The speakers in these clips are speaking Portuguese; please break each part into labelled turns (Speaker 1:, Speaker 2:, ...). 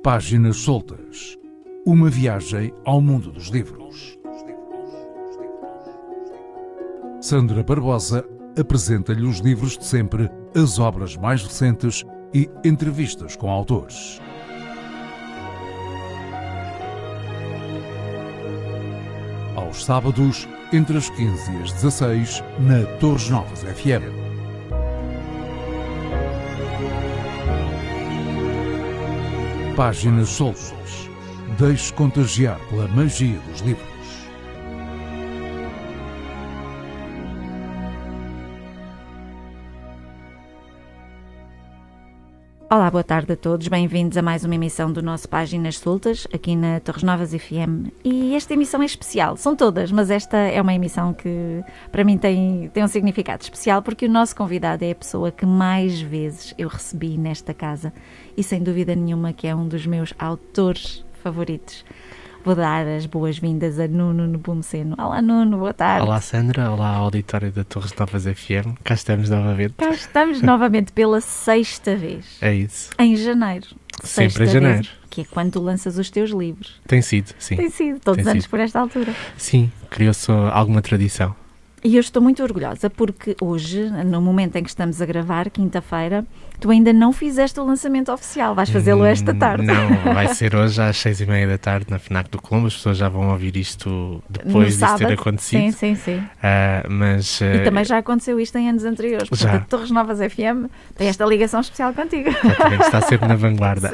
Speaker 1: Páginas Soltas. Uma viagem ao mundo dos livros. Sandra Barbosa apresenta-lhe os livros de sempre, as obras mais recentes e entrevistas com autores. Aos sábados, entre as 15 e as 16, na Torres Novas FM. Páginas Soltas. Deixe contagiar pela magia dos livros.
Speaker 2: Olá, boa tarde a todos, bem-vindos a mais uma emissão do nosso Páginas Soltas, aqui na Torres Novas FM. E esta emissão é especial, são todas, mas esta é uma emissão que para mim tem um significado especial, porque o nosso convidado é a pessoa que mais vezes eu recebi nesta casa e sem dúvida nenhuma que é um dos meus autores favoritos. Vou dar as boas-vindas a Nuno Nepomuceno. Olá Nuno, boa tarde.
Speaker 3: Olá Sandra, olá auditório da Torres Novas FM. Cá estamos novamente.
Speaker 2: Cá estamos novamente pela sexta vez.
Speaker 3: É isso.
Speaker 2: Em janeiro.
Speaker 3: Sempre em janeiro.
Speaker 2: Vez, que é quando tu lanças os teus livros.
Speaker 3: Tem sido, sim.
Speaker 2: Tem sido, todos os anos por esta altura.
Speaker 3: Sim, criou-se alguma tradição.
Speaker 2: E eu estou muito orgulhosa porque hoje, no momento em que estamos a gravar, quinta-feira, tu ainda não fizeste o lançamento oficial. Vais fazê-lo esta tarde.
Speaker 3: Não, vai ser hoje às 6h30 da tarde na FNAC do Colombo. As pessoas já vão ouvir isto depois disso ter acontecido.
Speaker 2: Sim. E também já aconteceu isto em anos anteriores. Portanto, a Torres Novas FM tem esta ligação especial contigo.
Speaker 3: Exatamente, está sempre na vanguarda.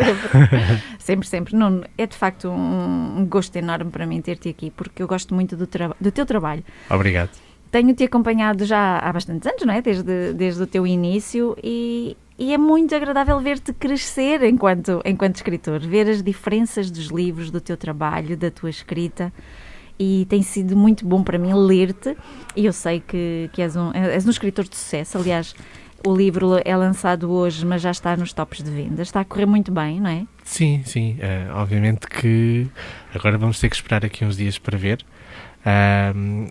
Speaker 2: Sempre. Nuno, é de facto um gosto enorme para mim ter-te aqui, porque eu gosto muito do teu trabalho.
Speaker 3: Obrigado.
Speaker 2: Tenho-te acompanhado já há bastantes anos, não é? Desde o teu início e é muito agradável ver-te crescer enquanto escritor, ver as diferenças dos livros, do teu trabalho, da tua escrita, e tem sido muito bom para mim ler-te, e eu sei que és um escritor de sucesso. Aliás, o livro é lançado hoje, mas já está nos tops de vendas, está a correr muito bem, não é?
Speaker 3: Sim, obviamente que agora vamos ter que esperar aqui uns dias para ver.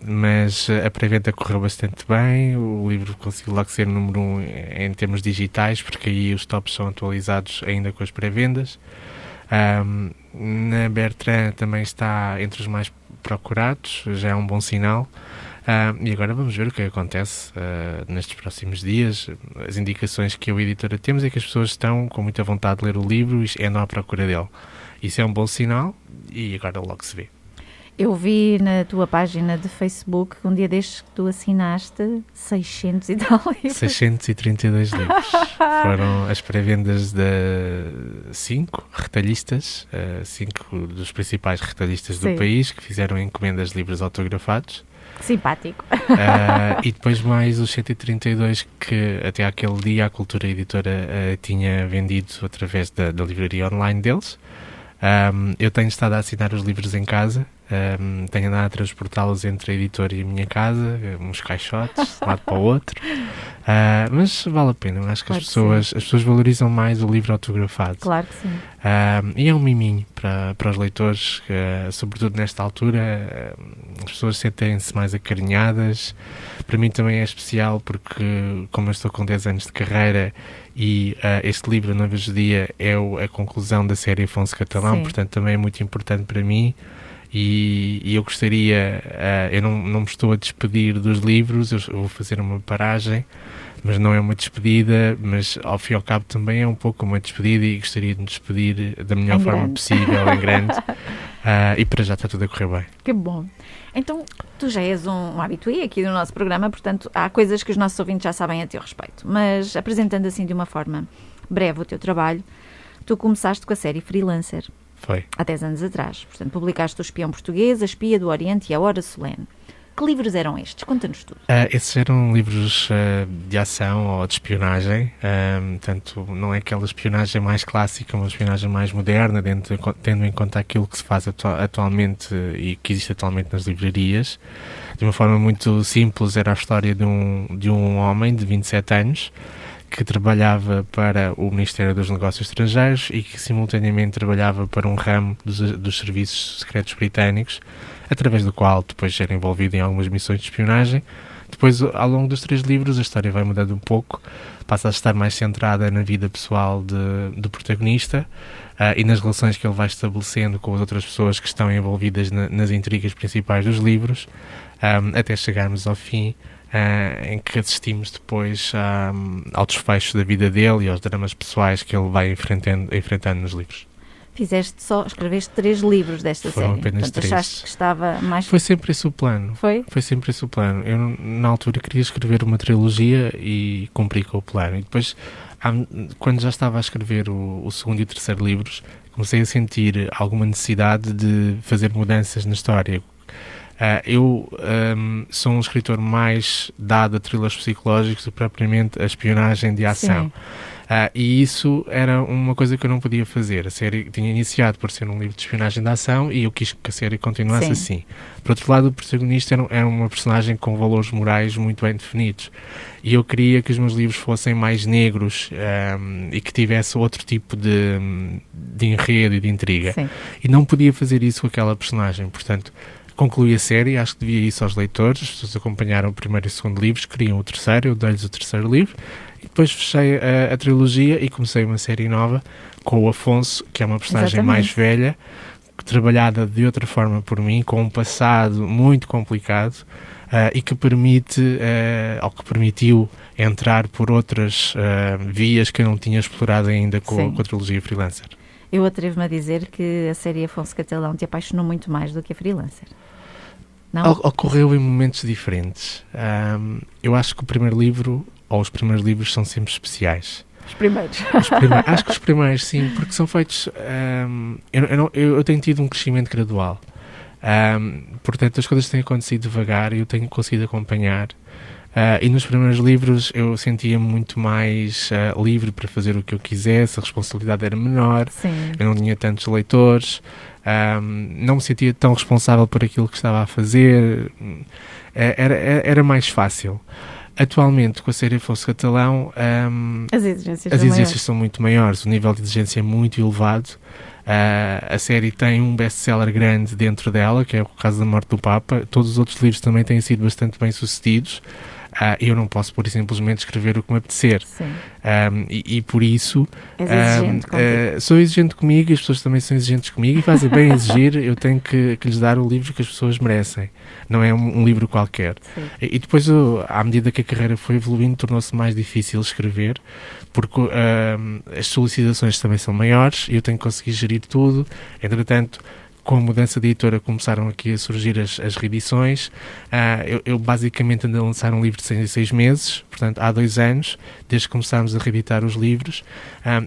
Speaker 3: Mas a pré-venda correu bastante bem, o livro conseguiu logo ser número 1 em termos digitais, porque aí os tops são atualizados ainda com as pré-vendas. Na Bertrand também está entre os mais procurados, já é um bom sinal. E agora vamos ver o que acontece nestes próximos dias. As indicações que eu e a editora temos é que as pessoas estão com muita vontade de ler o livro e andam à procura dele. Isso é um bom sinal e agora logo se vê.
Speaker 2: Eu vi na tua página de Facebook que um dia destes que tu assinaste 600 e tal livros.
Speaker 3: 632 livros. Foram as pré-vendas de 5 retalhistas, 5 dos principais retalhistas do país, que fizeram encomendas de livros autografados.
Speaker 2: Simpático.
Speaker 3: E depois mais os 132 que até aquele dia a Cultura Editora tinha vendido através da livraria online deles. Eu tenho estado a assinar os livros em casa, tenho andado a transportá-los entre a editora e a minha casa, uns caixotes, de um lado para o outro, mas vale a pena. Eu acho que claro as pessoas valorizam mais o livro autografado.
Speaker 2: Claro que sim.
Speaker 3: E é um miminho para os leitores, sobretudo nesta altura, as pessoas sentem-se mais acarinhadas. Para mim também é especial porque, como eu estou com 10 anos de carreira e este livro, Noiva Judia, é a conclusão da série Afonso Catalão, portanto também é muito importante para mim. E eu gostaria, eu não me estou a despedir dos livros, eu vou fazer uma paragem, mas não é uma despedida, mas ao fim e ao cabo também é um pouco uma despedida e gostaria de me despedir da melhor forma possível, em grande, e para já está tudo a correr bem.
Speaker 2: Que bom. Então, tu já és um habitué aqui do nosso programa, portanto, há coisas que os nossos ouvintes já sabem a teu respeito, mas apresentando assim de uma forma breve o teu trabalho, tu começaste com a série Freelancer.
Speaker 3: Foi.
Speaker 2: Há 10 anos atrás. Portanto, publicaste O Espião Português, A Espia do Oriente e A Hora Solene. Que livros eram estes? Conta-nos tudo.
Speaker 3: Esses eram livros de ação ou de espionagem. Portanto, não é aquela espionagem mais clássica, uma espionagem mais moderna, tendo em conta aquilo que se faz atualmente e que existe atualmente nas livrarias. De uma forma muito simples, era a história de um homem de 27 anos que trabalhava para o Ministério dos Negócios Estrangeiros e que simultaneamente trabalhava para um ramo dos serviços secretos britânicos, através do qual depois era envolvido em algumas missões de espionagem. Depois, ao longo dos 3 livros, a história vai mudando um pouco, passa a estar mais centrada na vida pessoal do protagonista e nas relações que ele vai estabelecendo com as outras pessoas que estão envolvidas nas intrigas principais dos livros, até chegarmos ao fim, em que assistimos depois ao desfecho da vida dele e aos dramas pessoais que ele vai enfrentando nos livros.
Speaker 2: Escreveste 3 livros desta
Speaker 3: Foram
Speaker 2: série.
Speaker 3: apenas
Speaker 2: Portanto,
Speaker 3: 3.
Speaker 2: achaste que estava mais...
Speaker 3: Foi sempre esse o plano.
Speaker 2: Foi?
Speaker 3: Foi sempre esse o plano. Eu, na altura, queria escrever uma trilogia e cumpri com o plano. E depois, quando já estava a escrever o segundo e o terceiro livros, comecei a sentir alguma necessidade de fazer mudanças na história. Eu sou um escritor mais dado a thrillers psicológicos do que propriamente a espionagem de ação. E isso era uma coisa que eu não podia fazer. A série tinha iniciado por ser um livro de espionagem de ação e eu quis que a série continuasse assim. Por outro lado, o protagonista era uma personagem com valores morais muito bem definidos. E eu queria que os meus livros fossem mais negros e que tivesse outro tipo de enredo e de intriga.
Speaker 2: Sim.
Speaker 3: E não podia fazer isso com aquela personagem. Portanto, concluí a série, acho que devia isso aos leitores. As pessoas acompanharam o primeiro e o segundo livros, queriam o terceiro, eu dei-lhes o terceiro livro. E depois fechei a trilogia e comecei uma série nova com o Afonso, que é uma personagem mais velha, trabalhada de outra forma por mim, com um passado muito complicado e que permite, ou que permitiu entrar por outras vias que eu não tinha explorado ainda com a trilogia Freelancer.
Speaker 2: Eu atrevo-me a dizer que a série Afonso Catalão te apaixonou muito mais do que a Freelancer. Não?
Speaker 3: Ocorreu em momentos diferentes. Eu acho que o primeiro livro, ou os primeiros livros, são sempre especiais.
Speaker 2: Os primeiros.
Speaker 3: Acho que os primeiros, sim, porque são feitos... Eu tenho tido um crescimento gradual. Portanto, as coisas têm acontecido devagar e eu tenho conseguido acompanhar. E nos primeiros livros eu sentia-me muito mais livre para fazer o que eu quisesse, a responsabilidade era menor, eu não tinha tantos leitores, não me sentia tão responsável por aquilo que estava a fazer, era mais fácil. Atualmente, com a série Afonso Catalão,
Speaker 2: as exigências
Speaker 3: são muito maiores, o nível de exigência é muito elevado. A série tem um best-seller grande dentro dela, que é o caso da morte do Papa. Todos os outros livros também têm sido bastante bem-sucedidos. Eu não posso, por simplesmente, escrever o que me apetecer. E por isso sou exigente comigo e as pessoas também são exigentes comigo e fazem bem exigir. Eu tenho que lhes dar o livro que as pessoas merecem. Não é um livro qualquer. E depois, à medida que a carreira foi evoluindo, tornou-se mais difícil escrever, porque as solicitações também são maiores e eu tenho que conseguir gerir tudo. Entretanto, com a mudança de editora começaram aqui a surgir as reedições. Eu basicamente ando a lançar um livro de 6 em 6 meses, portanto há 2 anos, desde que começámos a reeditar os livros,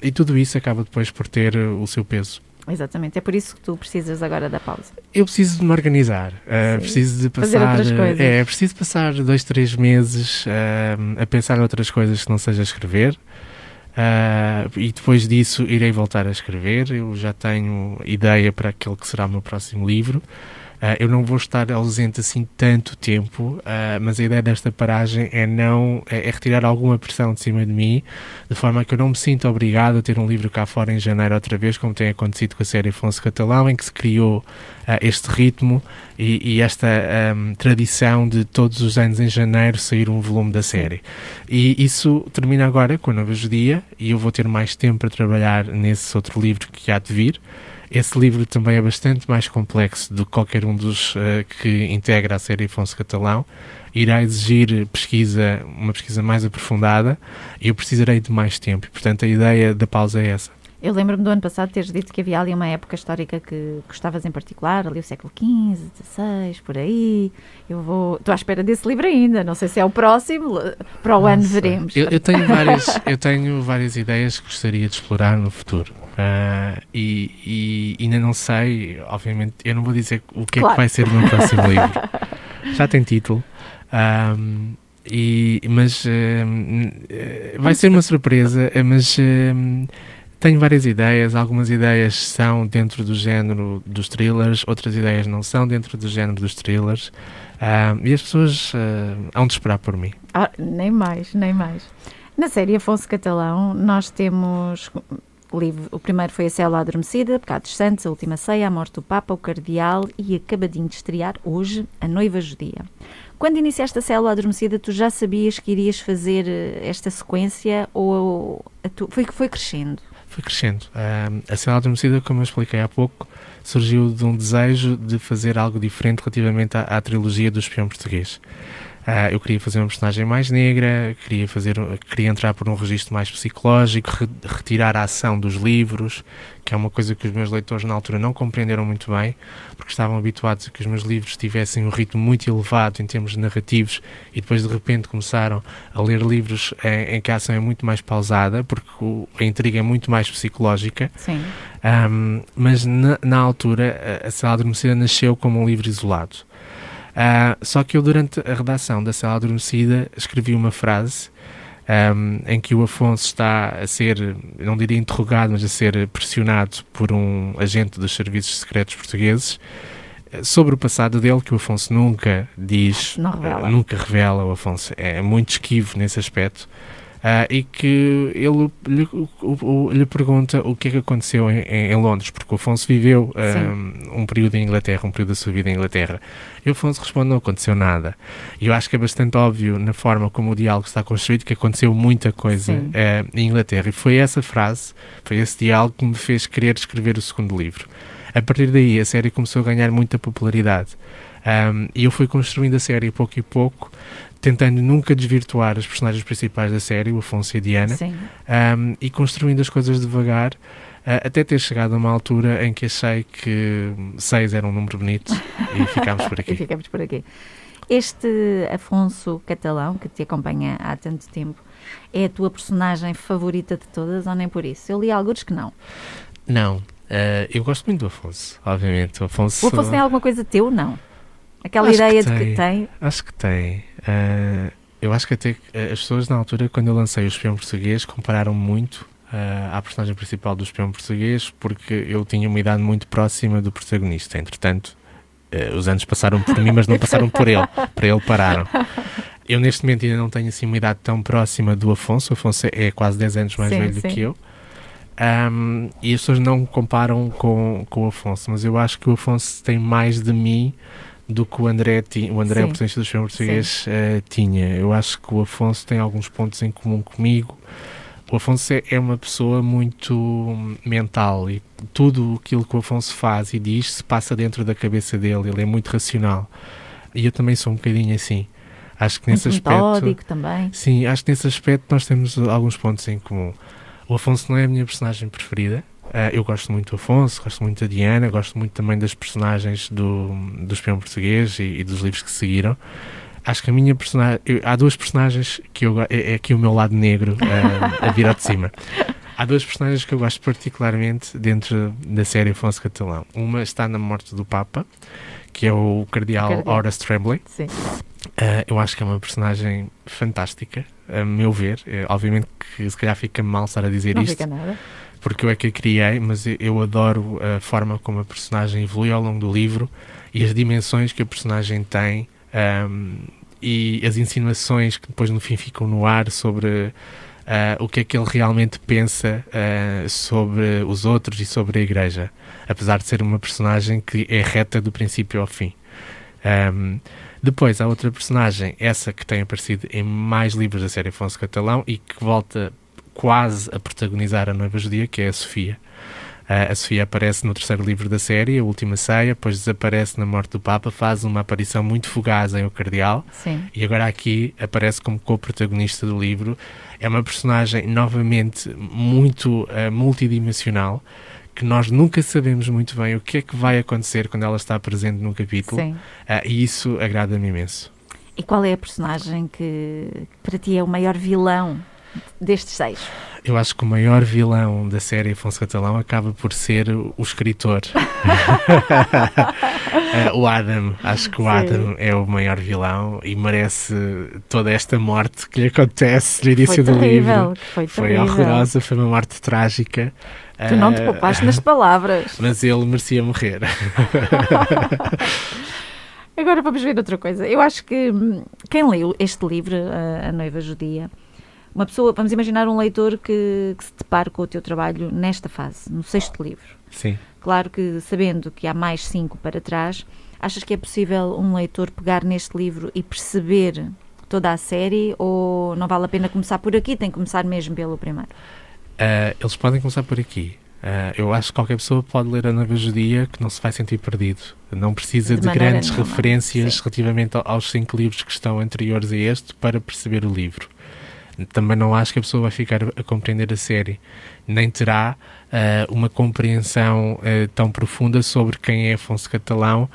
Speaker 3: e tudo isso acaba depois por ter o seu peso.
Speaker 2: Exatamente, é por isso que tu precisas agora da pausa.
Speaker 3: Eu preciso de me organizar, preciso de passar...
Speaker 2: Fazer outras coisas.
Speaker 3: Preciso passar 2, 3 meses a pensar em outras coisas que não seja escrever. E depois disso irei voltar a escrever. Eu já tenho ideia para aquele que será o meu próximo livro. Eu não vou estar ausente assim tanto tempo, mas a ideia desta paragem é retirar alguma pressão de cima de mim, de forma que eu não me sinta obrigado a ter um livro cá fora em janeiro outra vez, como tem acontecido com a série Afonso Catalão, em que se criou este ritmo e esta tradição de todos os anos em janeiro sair um volume da série. E isso termina agora com a Nova Judia e eu vou ter mais tempo para trabalhar nesse outro livro que há de vir. Esse livro também é bastante mais complexo do que qualquer um dos que integra a série Afonso Catalão. Irá exigir uma pesquisa mais aprofundada e eu precisarei de mais tempo. Portanto, a ideia da pausa é essa.
Speaker 2: Eu lembro-me do ano passado teres dito que havia ali uma época histórica que gostavas em particular, ali o século XV, XVI, por aí. Estou à espera desse livro ainda, não sei se é o próximo, para o ano veremos.
Speaker 3: Eu tenho várias ideias que gostaria de explorar no futuro. E ainda não sei, obviamente, eu não vou dizer o que é que vai ser o meu próximo livro. Já tem título. Mas vai ser uma surpresa, mas tenho várias ideias. Algumas ideias são dentro do género dos thrillers, outras ideias não são dentro do género dos thrillers, e as pessoas hão de esperar por mim.
Speaker 2: Nem mais. Na série Afonso Catalão nós temos O primeiro foi A Célula Adormecida, Pecados Santos, A Última Ceia, A Morte do Papa, O Cardeal e acabadinho de estrear hoje, A Noiva Judia. Quando iniciaste A Célula Adormecida, tu já sabias que irias fazer esta sequência ou foi crescendo?
Speaker 3: Foi crescendo. A Célula Adormecida, como eu expliquei há pouco, surgiu de um desejo de fazer algo diferente relativamente à trilogia do Espião Português. Eu queria fazer uma personagem mais negra, queria entrar por um registro mais psicológico, retirar a ação dos livros, que é uma coisa que os meus leitores na altura não compreenderam muito bem, porque estavam habituados a que os meus livros tivessem um ritmo muito elevado em termos narrativos e depois de repente começaram a ler livros em que a ação é muito mais pausada, porque a intriga é muito mais psicológica.
Speaker 2: Sim.
Speaker 3: Mas na altura a Célula Adormecida nasceu como um livro isolado. Só que eu, durante a redação da Célula Adormecida, escrevi uma frase em que o Afonso está a ser, não diria interrogado, mas a ser pressionado por um agente dos serviços secretos portugueses sobre o passado dele, que o Afonso nunca diz, nunca revela. O Afonso é muito esquivo nesse aspecto. E que ele lhe pergunta o que é que aconteceu em Londres, porque o Afonso viveu um período em Inglaterra, um período da sua vida em Inglaterra. E o Afonso responde: não aconteceu nada. E eu acho que é bastante óbvio, na forma como o diálogo está construído, que aconteceu muita coisa em Inglaterra. E foi essa frase, foi esse diálogo que me fez querer escrever o segundo livro. A partir daí, a série começou a ganhar muita popularidade. E eu fui construindo a série pouco e pouco, tentando nunca desvirtuar as personagens principais da série, o Afonso e a Diana, e construindo as coisas devagar, até ter chegado a uma altura em que achei que 6 era um número bonito e ficámos por aqui.
Speaker 2: Este Afonso Catalão, que te acompanha há tanto tempo, é a tua personagem favorita de todas ou nem por isso? Eu li alguns que não.
Speaker 3: Não. Eu gosto muito do Afonso, obviamente. O Afonso
Speaker 2: tem alguma coisa teu, não? Aquela ideia de que tem?
Speaker 3: Acho que tem. Eu acho que até as pessoas na altura, quando eu lancei o Espião Português, compararam muito à personagem principal do Espião Português, porque eu tinha uma idade muito próxima do protagonista. Entretanto, os anos passaram por mim, mas não passaram por ele. Para ele pararam. Eu neste momento ainda não tenho assim uma idade tão próxima do Afonso. O Afonso é quase 10 anos mais velho do que eu. E as pessoas não comparam com o Afonso, mas eu acho que o Afonso tem mais de mim do que o André, o protagonista do Espião Português, tinha. Eu acho que o Afonso tem alguns pontos em comum comigo. O Afonso é uma pessoa muito mental e tudo aquilo que o Afonso faz e diz se passa dentro da cabeça dele. Ele é muito racional. E eu também sou um bocadinho assim. Acho que nesse aspecto...
Speaker 2: metódico também.
Speaker 3: Sim, acho que nesse aspecto nós temos alguns pontos em comum. O Afonso não é a minha personagem preferida. Eu gosto muito do Afonso, gosto muito da Diana, gosto muito também das personagens do Espião Português e dos livros que seguiram. Acho que a minha personagem... há duas personagens que é aqui o meu lado negro a vir ao de cima. Há duas personagens que eu gosto particularmente dentro da série Afonso Catalão. Uma está na Morte do Papa, que é o Cardeal Horace Tremblay.
Speaker 2: Sim.
Speaker 3: Eu acho que é uma personagem fantástica, a meu ver. Obviamente que se calhar fica mal estar a dizer isto.
Speaker 2: Não fica nada.
Speaker 3: Porque eu é que a criei, mas eu adoro a forma como a personagem evolui ao longo do livro e as dimensões que a personagem tem e as insinuações que depois no fim ficam no ar sobre o que é que ele realmente pensa sobre os outros e sobre a Igreja, apesar de ser uma personagem que é reta do princípio ao fim. Depois há outra personagem, essa que tem aparecido em mais livros da série Afonso Catalão e que volta quase a protagonizar a Noiva Judia, que é a Sofia. A Sofia aparece no terceiro livro da série, A Última Ceia, depois desaparece na Morte do Papa, faz uma aparição muito fugaz em O Cardeal.
Speaker 2: Sim.
Speaker 3: E agora aqui aparece como co-protagonista do livro. É uma personagem, novamente, muito multidimensional, que nós nunca sabemos muito bem o que é que vai acontecer quando ela está presente num capítulo.
Speaker 2: Sim.
Speaker 3: E isso agrada-me imenso.
Speaker 2: E qual é a personagem que para ti é o maior vilão destes 6?
Speaker 3: Eu acho que o maior vilão da série Afonso Catalão acaba por ser o escritor. O Adam. Acho que o Adam é o maior vilão e merece toda esta morte que lhe acontece no início do livro. Foi horrorosa, foi uma morte trágica.
Speaker 2: Tu não te poupaste nas palavras.
Speaker 3: Mas ele merecia morrer.
Speaker 2: Agora vamos ver outra coisa. Eu acho que quem leu este livro, A Noiva Judia, uma pessoa, vamos imaginar um leitor que se depare com o teu trabalho nesta fase, no 6º livro.
Speaker 3: Sim.
Speaker 2: Claro que, sabendo que há mais 5 para trás, achas que é possível um leitor pegar neste livro e perceber toda a série, ou não vale a pena começar por aqui, tem que começar mesmo pelo primeiro?
Speaker 3: Eles podem começar por aqui. Eu acho que qualquer pessoa pode ler A Noiva Judia que não se vai sentir perdido. Não precisa de grandes referências relativamente aos 5 livros que estão anteriores a este para perceber o livro. Também não acho que a pessoa vai ficar a compreender a série, nem terá uma compreensão tão profunda sobre quem é Afonso Catalão,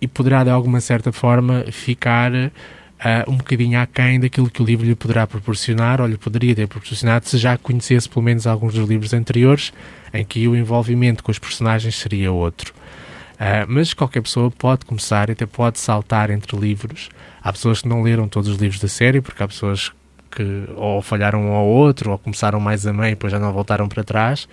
Speaker 3: e poderá de alguma certa forma ficar um bocadinho aquém daquilo que o livro lhe poderá proporcionar, ou lhe poderia ter proporcionado, se já conhecesse pelo menos alguns dos livros anteriores, em que o envolvimento com os personagens seria outro. Mas qualquer pessoa pode começar e até pode saltar entre livros. Há pessoas que não leram todos os livros da série, porque há pessoas que ou falharam um ao outro, ou começaram mais a meio e depois já não voltaram para trás.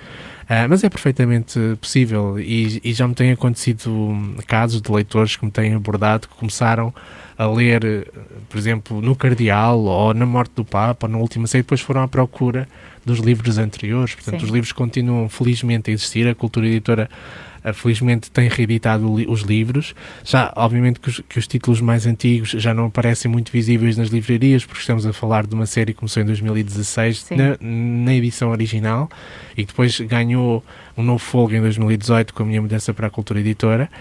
Speaker 3: Mas é perfeitamente possível, e já me têm acontecido casos de leitores que me têm abordado, que começaram a ler, por exemplo, no Cardeal, ou na Morte do Papa, ou na Última Ceia, e depois foram à procura dos livros anteriores. Portanto, Sim. Os livros continuam felizmente a existir, a Cultura Editora felizmente tem reeditado os livros. Já, obviamente, que os títulos mais antigos já não aparecem muito visíveis nas livrarias, porque estamos a falar de uma série que começou em 2016 na edição original, e que depois ganhou um novo fôlego em 2018 com a minha mudança para a Cultura Editora,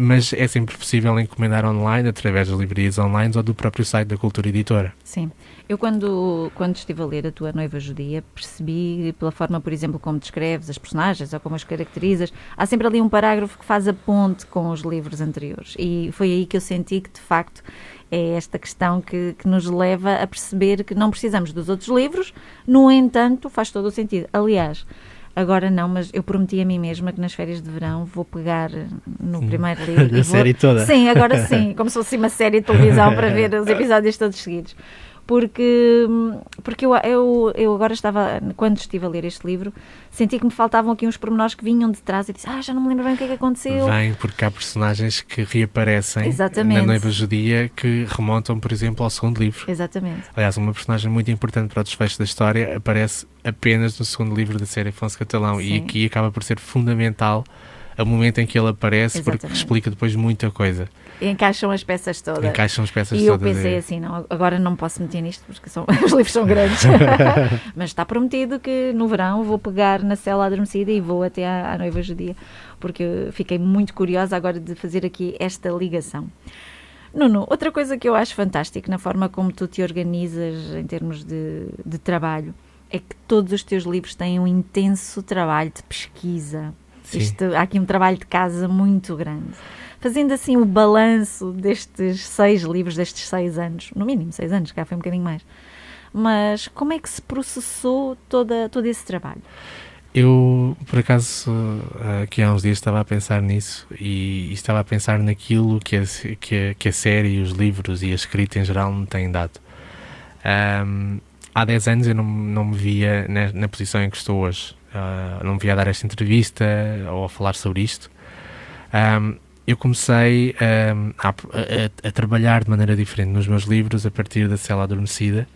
Speaker 3: mas é sempre possível encomendar online, através das livrarias online ou do próprio site da Cultura Editora.
Speaker 2: Sim. Eu, quando estive a ler A Tua Noiva Judia, percebi, pela forma, por exemplo, como descreves as personagens ou como as caracterizas, há sempre ali um parágrafo que faz a ponte com os livros anteriores, e foi aí que eu senti que, de facto, é esta questão que nos leva a perceber que não precisamos dos outros livros. No entanto, faz todo o sentido. Aliás, agora não, mas eu prometi a mim mesma que nas férias de verão vou pegar no primeiro livro.
Speaker 3: A série toda?
Speaker 2: Sim, agora sim, como se fosse uma série de televisão para ver os episódios todos seguidos. Porque eu agora quando estive a ler este livro, senti que me faltavam aqui uns pormenores que vinham de trás, e disse, já não me lembro bem o que é que aconteceu.
Speaker 3: Vem porque há personagens que reaparecem na Noiva Judia, que remontam, por exemplo, ao 2º livro.
Speaker 2: Exatamente.
Speaker 3: Aliás, uma personagem muito importante para o desfecho da história aparece apenas no 2º livro da série Afonso Catalão. Sim. E aqui acaba por ser fundamental o momento em que ele aparece. Exatamente. Porque explica depois muita coisa.
Speaker 2: E encaixam as peças todas.
Speaker 3: E
Speaker 2: eu pensei assim, não, agora não posso meter nisto porque os livros são grandes. Mas está prometido que no verão vou pegar na Cela Adormecida e vou até à Noiva Judia, porque eu fiquei muito curiosa agora de fazer aqui esta ligação. Nuno, outra coisa que eu acho fantástico na forma como tu te organizas em termos de trabalho é que todos os teus livros têm um intenso trabalho de pesquisa. Há aqui um trabalho de casa muito grande. Fazendo assim o balanço destes 6 livros, destes 6 anos, no mínimo 6 anos, cá foi um bocadinho mais. Mas como é que se processou todo esse trabalho?
Speaker 3: Eu, por acaso, aqui há uns dias estava a pensar nisso, e estava a pensar naquilo que a série, os livros e a escrita em geral me têm dado. Há 10 anos eu não me via na posição em que estou hoje. Não me via a dar esta entrevista ou a falar sobre isto. Eu comecei a trabalhar de maneira diferente nos meus livros a partir da Cela Adormecida,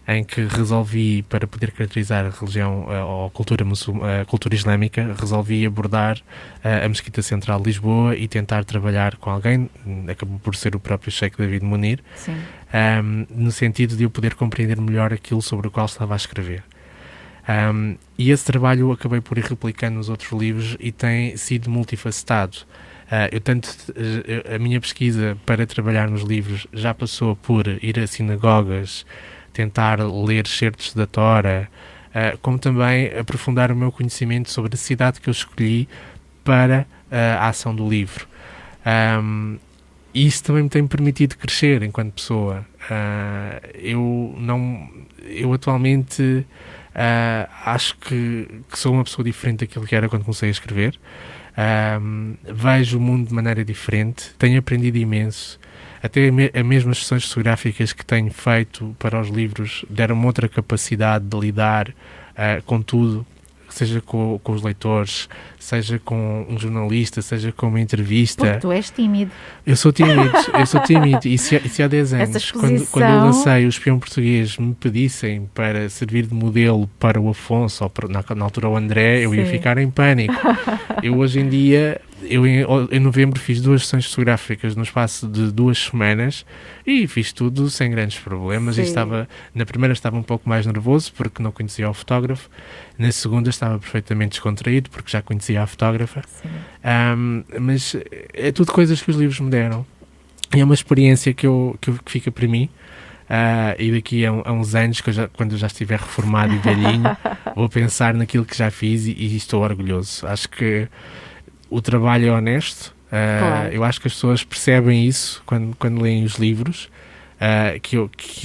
Speaker 3: em que resolvi, para poder caracterizar a religião ou a cultura islâmica, resolvi abordar a Mesquita Central de Lisboa e tentar trabalhar com alguém, acabou por ser o próprio Sheikh David Munir, no sentido de eu poder compreender melhor aquilo sobre o qual estava a escrever. E esse trabalho eu acabei por ir replicando nos outros livros e tem sido multifacetado. A minha pesquisa para trabalhar nos livros já passou por ir a sinagogas, tentar ler certos da Tora, como também aprofundar o meu conhecimento sobre a cidade que eu escolhi para a ação do livro. E isso também me tem permitido crescer enquanto pessoa. Eu atualmente acho que sou uma pessoa diferente daquilo que era quando comecei a escrever. Vejo o mundo de maneira diferente, tenho aprendido imenso. Até as mesmas sessões fotográficas que tenho feito para os livros deram-me outra capacidade de lidar com tudo, seja com os leitores, seja com um jornalista, seja com uma entrevista.
Speaker 2: Porque tu és tímido.
Speaker 3: Eu sou tímido. E se há 10 anos, quando eu lancei O Espião Português, me pedissem para servir de modelo para o Afonso, ou na altura o André, eu ia ficar em pânico. Eu hoje em dia, em novembro fiz 2 sessões fotográficas no espaço de 2 semanas e fiz tudo sem grandes problemas. E na primeira estava um pouco mais nervoso porque não conhecia o fotógrafo, na segunda estava perfeitamente descontraído porque já conhecia a fotógrafa. Mas é tudo coisas que os livros me deram. É uma experiência que fica para mim. E daqui a uns anos, quando eu já estiver reformado e velhinho, vou pensar naquilo que já fiz e estou orgulhoso. Acho que o trabalho é honesto. Claro. Eu acho que as pessoas percebem isso quando leem os livros, que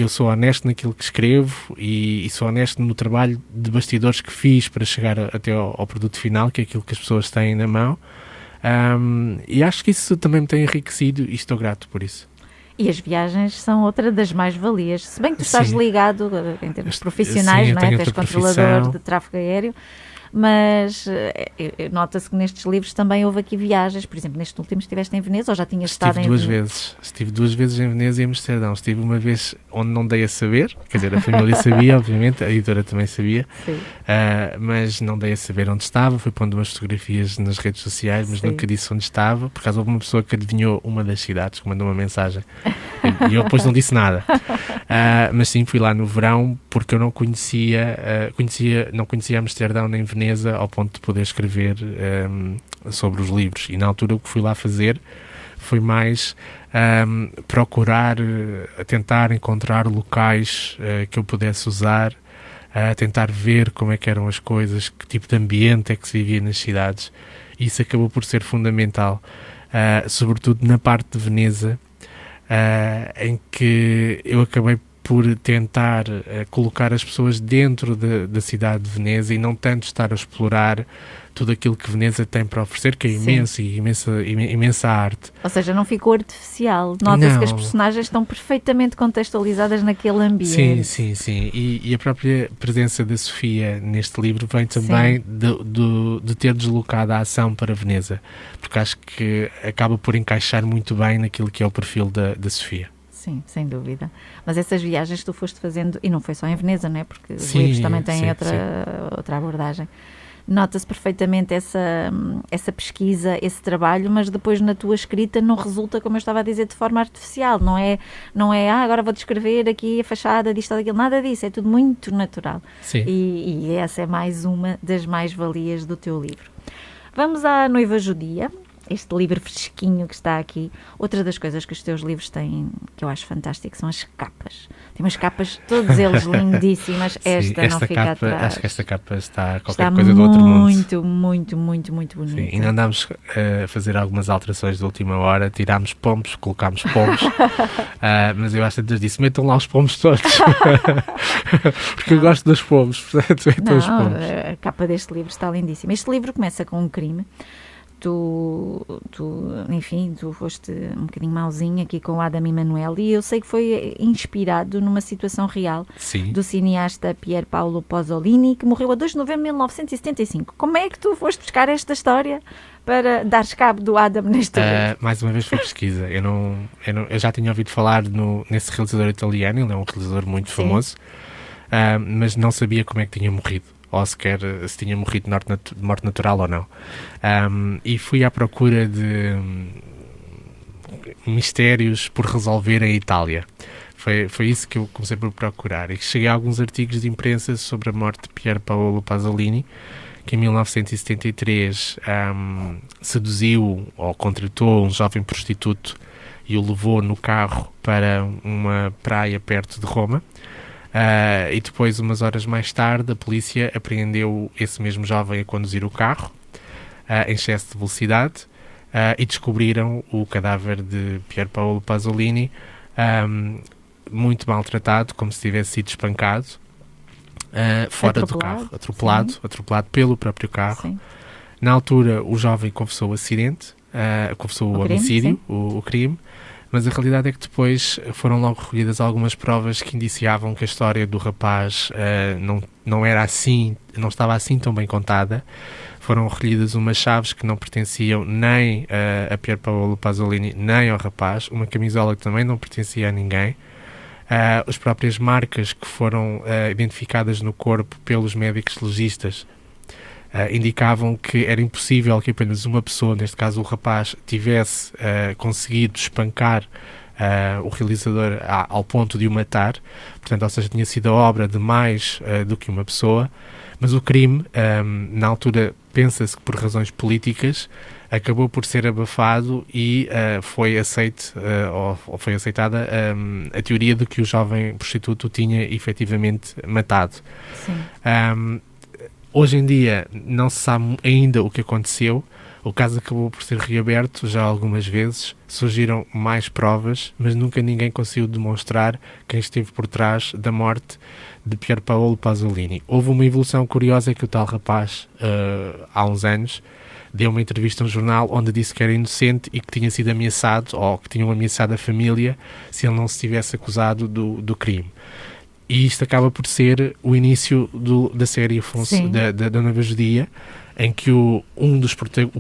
Speaker 3: eu sou honesto naquilo que escrevo e sou honesto no trabalho de bastidores que fiz para chegar até ao produto final, que é aquilo que as pessoas têm na mão. E acho que isso também me tem enriquecido e estou grato por isso.
Speaker 2: E as viagens são outra das mais-valias. Se bem que tu estás ligado em termos profissionais, não é? Tu és controlador de tráfego aéreo, mas nota-se que nestes livros também houve aqui viagens. Por exemplo, neste último estiveste em Veneza ou já tinhas estado em Veneza?
Speaker 3: Estive 2 vezes em Veneza e em Amsterdão. Estive uma vez onde não dei a saber, quer dizer, a família sabia, obviamente, a editora também sabia, mas não dei a saber onde estava. Fui pondo umas fotografias nas redes sociais, mas nunca disse onde estava. Por acaso houve uma pessoa que adivinhou uma das cidades, que mandou uma mensagem e eu depois não disse nada. Mas sim, fui lá no verão porque eu não conhecia Amsterdão nem Veneza ao ponto de poder escrever sobre os livros. E na altura o que fui lá fazer foi mais procurar, tentar encontrar locais que eu pudesse usar, tentar ver como é que eram as coisas, que tipo de ambiente é que se vivia nas cidades. E isso acabou por ser fundamental, sobretudo na parte de Veneza, em que eu acabei por tentar colocar as pessoas dentro da cidade de Veneza e não tanto estar a explorar tudo aquilo que Veneza tem para oferecer, que é imensa arte.
Speaker 2: Ou seja, não ficou artificial. Nota-se que as personagens estão perfeitamente contextualizadas naquele ambiente.
Speaker 3: Sim. E a própria presença da Sofia neste livro vem também de ter deslocado a ação para Veneza, porque acho que acaba por encaixar muito bem naquilo que é o perfil da Sofia.
Speaker 2: Sim, sem dúvida. Mas essas viagens que tu foste fazendo, e não foi só em Veneza, não é? Porque os livros também têm outra abordagem. Nota-se perfeitamente essa pesquisa, esse trabalho, mas depois na tua escrita não resulta, como eu estava a dizer, de forma artificial. Não é agora vou descrever aqui a fachada disto ou daquilo, nada disso, é tudo muito natural.
Speaker 3: Sim.
Speaker 2: E essa é mais uma das mais-valias do teu livro. Vamos à Noiva Judia. Este livro fresquinho que está aqui. Outra das coisas que os teus livros têm, que eu acho fantástico, são as capas. Tem umas capas, todos eles lindíssimas. Esta não fica atrás.
Speaker 3: Acho que esta capa está qualquer coisa do outro mundo.
Speaker 2: Muito bonita.
Speaker 3: Sim, ainda andámos a fazer algumas alterações de última hora. Tirámos pombos, colocámos pombos. Mas eu acho que Deus disse, metam lá os pombos todos. Porque eu gosto dos pombos. Portanto, os pombos.
Speaker 2: A capa deste livro está lindíssima. Este livro começa com um crime. Tu foste um bocadinho mauzinho aqui com o Adam Emanuel e eu sei que foi inspirado numa situação real do cineasta Pier Paolo Pasolini, que morreu a 2 de novembro de 1975. Como é que tu foste buscar esta história para dares cabo do Adam neste livro?
Speaker 3: Mais uma vez foi pesquisa. Eu já tinha ouvido falar nesse realizador italiano, ele é um realizador muito famoso, mas não sabia como é que tinha morrido, ou sequer se tinha morrido de morte natural ou não. E fui à procura de mistérios por resolver em Itália. Foi isso que eu comecei por procurar. E cheguei a alguns artigos de imprensa sobre a morte de Pier Paolo Pasolini, que em 1973 seduziu ou contratou um jovem prostituto e o levou no carro para uma praia perto de Roma. E depois, umas horas mais tarde, a polícia apreendeu esse mesmo jovem a conduzir o carro em excesso de velocidade e descobriram o cadáver de Pier Paolo Pasolini muito maltratado, como se tivesse sido espancado fora do carro, atropelado pelo próprio carro. Sim. Na altura, o jovem confessou o acidente, confessou o homicídio, o crime. mas a realidade é que depois foram logo recolhidas algumas provas que indiciavam que a história do rapaz não era assim, não estava assim tão bem contada. Foram recolhidas umas chaves que não pertenciam nem a Pier Paolo Pasolini, nem ao rapaz, uma camisola que também não pertencia a ninguém. As próprias marcas que foram identificadas no corpo pelos médicos legistas indicavam que era impossível que apenas uma pessoa, neste caso o rapaz, tivesse conseguido espancar o realizador ao ponto de o matar. Portanto, ou seja, tinha sido a obra de mais do que uma pessoa. Mas o crime, na altura, pensa-se que por razões políticas, acabou por ser abafado e foi aceitada a teoria de que o jovem prostituto o tinha efetivamente matado.
Speaker 2: Sim.
Speaker 3: Hoje em dia não se sabe ainda o que aconteceu. O caso acabou por ser reaberto já algumas vezes, surgiram mais provas, mas nunca ninguém conseguiu demonstrar quem esteve por trás da morte de Pier Paolo Pasolini. Houve uma evolução curiosa que o tal rapaz, há uns anos, deu uma entrevista a um jornal onde disse que era inocente e que tinha sido ameaçado, ou que tinham ameaçado a família, se ele não se tivesse acusado do crime. E isto acaba por ser o início da série Afonso, da Noiva Judia, em que o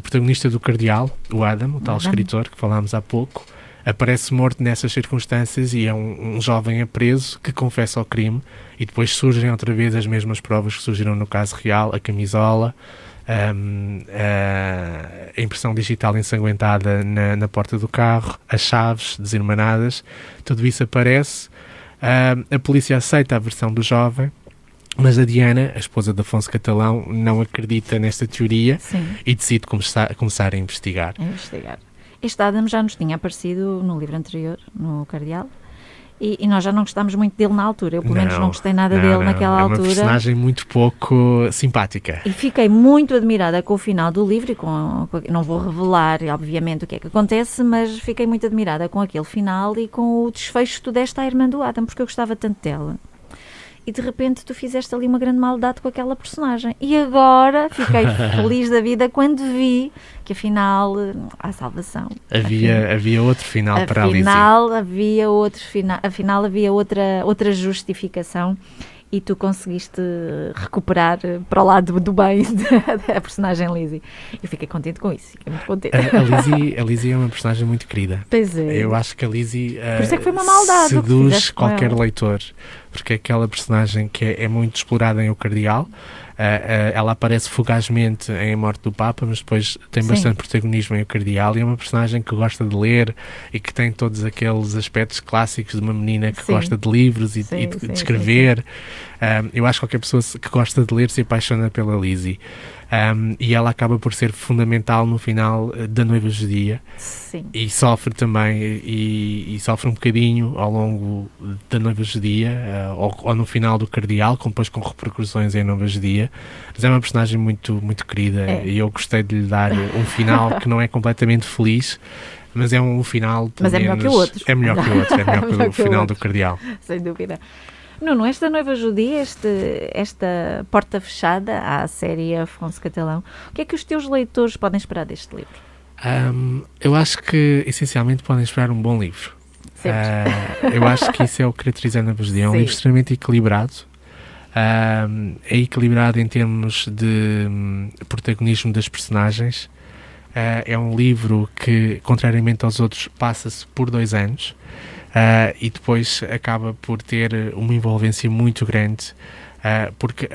Speaker 3: protagonista do Cardeal, o Adam, o tal escritor que falámos há pouco, aparece morto nessas circunstâncias e é um jovem preso que confessa o crime, e depois surgem outra vez as mesmas provas que surgiram no caso real, a camisola, a impressão digital ensanguentada na porta do carro, as chaves desirmanadas, tudo isso aparece. A polícia aceita a versão do jovem, mas a Diana, a esposa de Afonso Catalão, não acredita nesta teoria.
Speaker 2: Sim.
Speaker 3: E decide começar a investigar.
Speaker 2: Este Adam já nos tinha aparecido no livro anterior, no Cardeal, e nós já não gostámos muito dele na altura. Eu, pelo menos, não gostei nada dele naquela altura. É
Speaker 3: uma personagem muito pouco simpática.
Speaker 2: E fiquei muito admirada com o final do livro, não vou revelar, obviamente, o que é que acontece, mas fiquei muito admirada com aquele final e com o desfecho que tu deste à irmã do Adam, porque eu gostava tanto dela. E de repente tu fizeste ali uma grande maldade com aquela personagem. E agora fiquei feliz da vida quando vi que afinal há salvação.
Speaker 3: Havia outro final para a Lizzie.
Speaker 2: Afinal havia outra justificação. E tu conseguiste recuperar para o lado do bem da personagem Lizzie. Eu fiquei contente com isso, fiquei muito contente.
Speaker 3: A Lizzie é uma personagem muito querida.
Speaker 2: Pois é.
Speaker 3: Eu acho que a Lizzie
Speaker 2: por isso é que foi uma maldade,
Speaker 3: seduz qualquer leitor, porque é aquela personagem que é muito explorada em O Cardeal. Ela aparece fugazmente em A Morte do Papa, mas depois tem bastante protagonismo em O Cardeal, e é uma personagem que gosta de ler e que tem todos aqueles aspectos clássicos de uma menina que gosta de livros e de escrever. Eu acho que qualquer pessoa que gosta de ler se apaixona pela Lizzie. E ela acaba por ser fundamental no final da Noiva Judia.
Speaker 2: Sim.
Speaker 3: E sofre também, e sofre um bocadinho ao longo da Noiva Judia, ou no final do Cardeal, depois com repercussões em Noiva Judia. Mas é uma personagem muito, muito querida, e eu gostei de lhe dar um final que não é completamente feliz, mas é um final...
Speaker 2: Mas é melhor que o outro.
Speaker 3: É melhor que o outro, é melhor que o final do Cardeal.
Speaker 2: Sem dúvida. Nuno, esta Noiva Judia, esta porta fechada à série Afonso Catalão, o que é que os teus leitores podem esperar deste livro?
Speaker 3: Eu acho que, essencialmente, podem esperar um bom livro. Eu acho que isso é o que caracteriza a Noiva Judia. É um livro extremamente equilibrado. É equilibrado em termos de protagonismo das personagens. É um livro que, contrariamente aos outros, passa-se por 2 anos. E depois acaba por ter uma envolvência muito grande, porque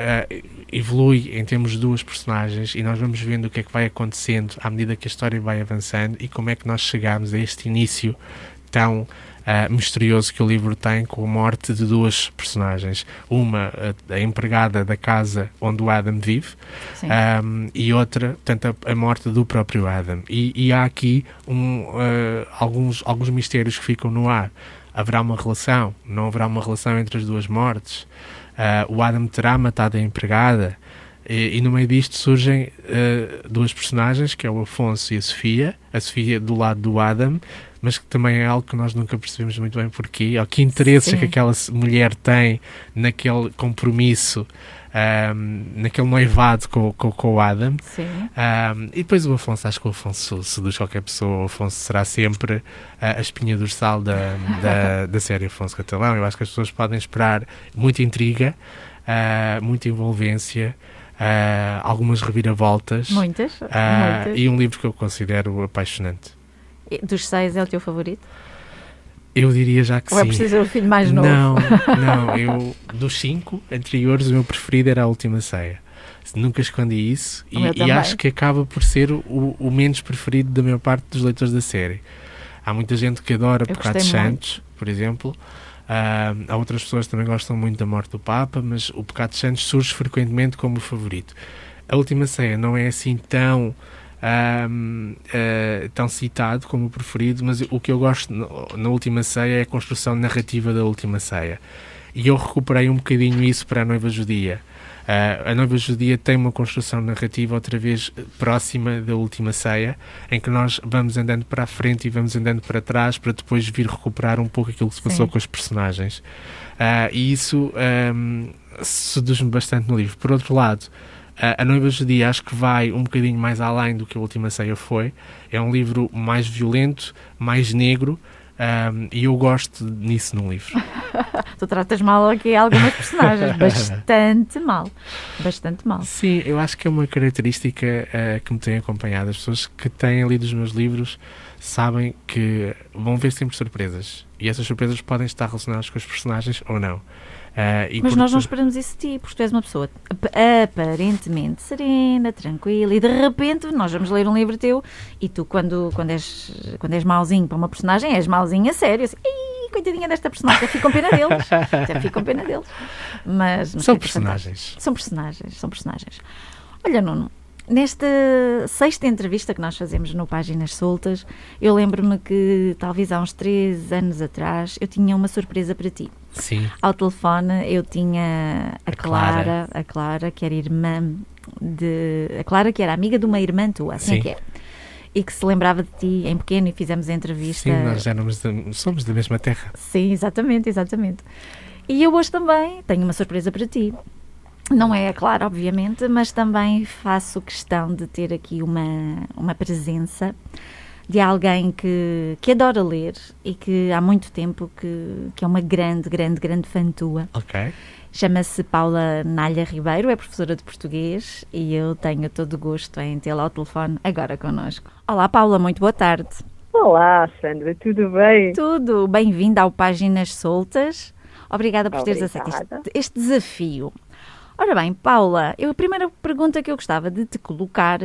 Speaker 3: evolui em termos de 2 personagens, e nós vamos vendo o que é que vai acontecendo à medida que a história vai avançando e como é que nós chegamos a este início tão misterioso que o livro tem, com a morte de 2 personagens. Uma, a empregada da casa onde o Adam vive, e outra, portanto, a morte do próprio Adam. E há aqui alguns mistérios que ficam no ar. Haverá uma relação? Não haverá uma relação entre as 2 mortes? O Adam terá matado a empregada? E no meio disto surgem 2 personagens, que é o Afonso e a Sofia do lado do Adam, mas que também é algo que nós nunca percebemos muito bem porquê, ou que interesses que aquela mulher tem naquele compromisso naquele noivado com o Adam.
Speaker 2: Sim.
Speaker 3: E depois o Afonso, acho que o Afonso seduz qualquer pessoa. O Afonso será sempre a espinha dorsal da série Afonso Catalão. Eu acho que as pessoas podem esperar muita intriga, muita envolvência, algumas reviravoltas.
Speaker 2: Muitas.
Speaker 3: E um livro que eu considero apaixonante.
Speaker 2: Dos 6 é o teu favorito?
Speaker 3: Eu diria já que
Speaker 2: Ou é
Speaker 3: sim.
Speaker 2: preciso ser o filho mais novo?
Speaker 3: Não, eu dos 5 anteriores, o meu preferido era A Última Ceia. Nunca escondi isso e acho que acaba por ser o menos preferido da maior parte dos leitores da série. Há muita gente que adora Pecados Santos, por exemplo. Há outras pessoas que também gostam muito da morte do Papa, mas o Pecados Santos surge frequentemente como o favorito. A Última Ceia não é assim tão citado como o preferido, mas o que eu gosto na Última Ceia é a construção narrativa da Última Ceia. E eu recuperei um bocadinho isso para A Noiva Judia. A Noiva Judia tem uma construção narrativa outra vez próxima da Última Ceia, em que nós vamos andando para a frente e vamos andando para trás para depois vir recuperar um pouco aquilo que se passou com os personagens. E isso seduz-me bastante no livro. Por outro lado, A Noiva Judia acho que vai um bocadinho mais além do que A Última Ceia foi. É um livro mais violento, mais negro, e eu gosto nisso num livro.
Speaker 2: Tu tratas mal aqui algumas personagens, bastante mal.
Speaker 3: Sim, eu acho que é uma característica que me tem acompanhado. As pessoas que têm lido os meus livros sabem que vão ver sempre surpresas, e essas surpresas podem estar relacionadas com os personagens ou não.
Speaker 2: Mas nós não esperamos isso de ti, porque tu és uma pessoa aparentemente serena, tranquila, e de repente nós vamos ler um livro teu e tu, quando és mauzinho para uma personagem, és mauzinho a sério, assim, coitadinha desta personagem, até fico com pena deles. Mas
Speaker 3: são personagens.
Speaker 2: São personagens. Olha, Nuno, nesta 6ª entrevista que nós fazemos no Páginas Soltas, eu lembro-me que talvez há uns 3 anos atrás eu tinha uma surpresa para ti.
Speaker 3: Sim.
Speaker 2: Ao telefone eu tinha a Clara, que era irmã a Clara, que era amiga de uma irmã tua, assim. Sim. Que é. E que se lembrava de ti em pequeno, e fizemos a entrevista.
Speaker 3: Sim, nós somos da mesma terra.
Speaker 2: Sim, exatamente. E eu hoje também tenho uma surpresa para ti. Não é a Clara, obviamente, mas também faço questão de ter aqui uma presença de alguém que adora ler e que há muito tempo que é uma grande fã tua.
Speaker 3: Ok.
Speaker 2: Chama-se Paula Nalha Ribeiro, é professora de português, e eu tenho todo o gosto em tê-la ao telefone agora connosco. Olá, Paula, muito boa tarde.
Speaker 4: Olá, Sandra, tudo bem?
Speaker 2: Tudo, bem-vinda ao Páginas Soltas. Obrigada por teres aceito este desafio. Ora bem, Paula, a primeira pergunta que eu gostava de te colocar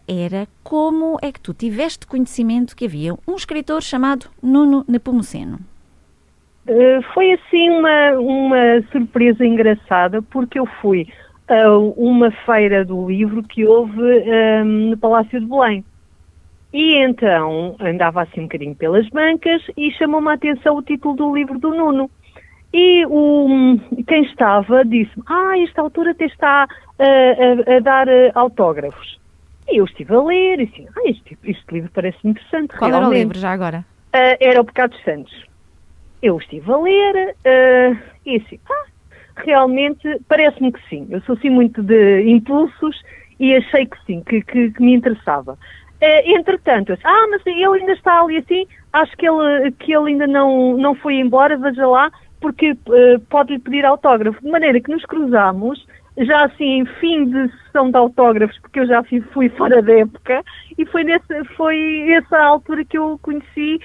Speaker 2: era como é que tu tiveste conhecimento que havia um escritor chamado Nuno Nepomuceno?
Speaker 4: Foi assim uma surpresa engraçada, porque eu fui a uma feira do livro que houve no Palácio de Belém. E então andava assim um bocadinho pelas bancas e chamou-me a atenção o título do livro do Nuno. E quem estava disse-me, esta autora até está a dar autógrafos. E eu estive a ler e assim, este livro parece interessante.
Speaker 2: Qual
Speaker 4: realmente.
Speaker 2: Era o livro já agora?
Speaker 4: Era o Pecados Santos. Eu estive a ler e assim, realmente parece-me que sim. Eu sou assim muito de impulsos e achei que sim, que me interessava. Entretanto, eu disse, mas ele ainda está ali assim, acho que ele ainda não foi embora, veja lá, porque pode-lhe pedir autógrafo. De maneira que nos cruzámos, já assim em fim de sessão de autógrafos, porque eu já fui fora da época, e foi essa altura que eu conheci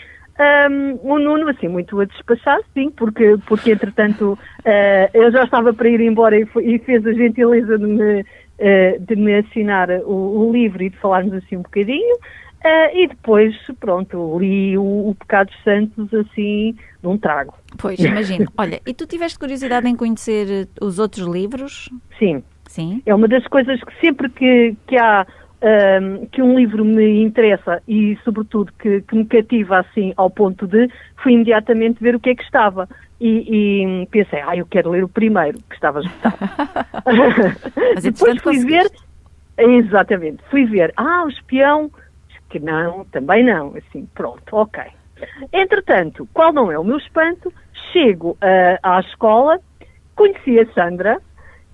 Speaker 4: o Nuno, assim, muito a despachar, sim, porque entretanto eu já estava para ir embora e fez a gentileza de me assinar o livro e de falarmos assim um bocadinho, e depois, pronto, li o Pecados Santos assim, num trago.
Speaker 2: Pois, imagino. Olha, e tu tiveste curiosidade em conhecer os outros livros?
Speaker 4: Sim.
Speaker 2: Sim.
Speaker 4: É uma das coisas que sempre que há que um livro me interessa e, sobretudo, que me cativa assim ao ponto de fui imediatamente ver o que é que estava e pensei, eu quero ler o primeiro, que estava esgotado.
Speaker 2: Mas
Speaker 4: depois fui ver, exatamente, o Espião, que não, também não, assim, pronto, ok. Entretanto, qual não é o meu espanto, chego à escola, conheci a Sandra,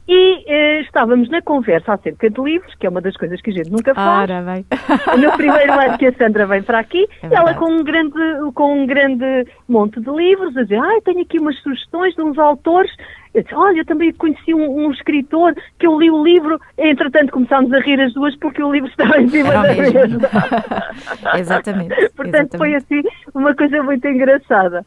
Speaker 4: E estávamos na conversa acerca de livros, que é uma das coisas que a gente nunca faz.
Speaker 2: Ora bem.
Speaker 4: No primeiro ano que a Sandra vem para aqui, ela com um grande monte de livros, a dizer, tenho aqui umas sugestões de uns autores. Eu disse, olha, eu também conheci um escritor que eu li o livro, entretanto começámos a rir as duas porque o livro estava em cima da mesa.
Speaker 2: Exatamente.
Speaker 4: Portanto, foi assim uma coisa muito engraçada.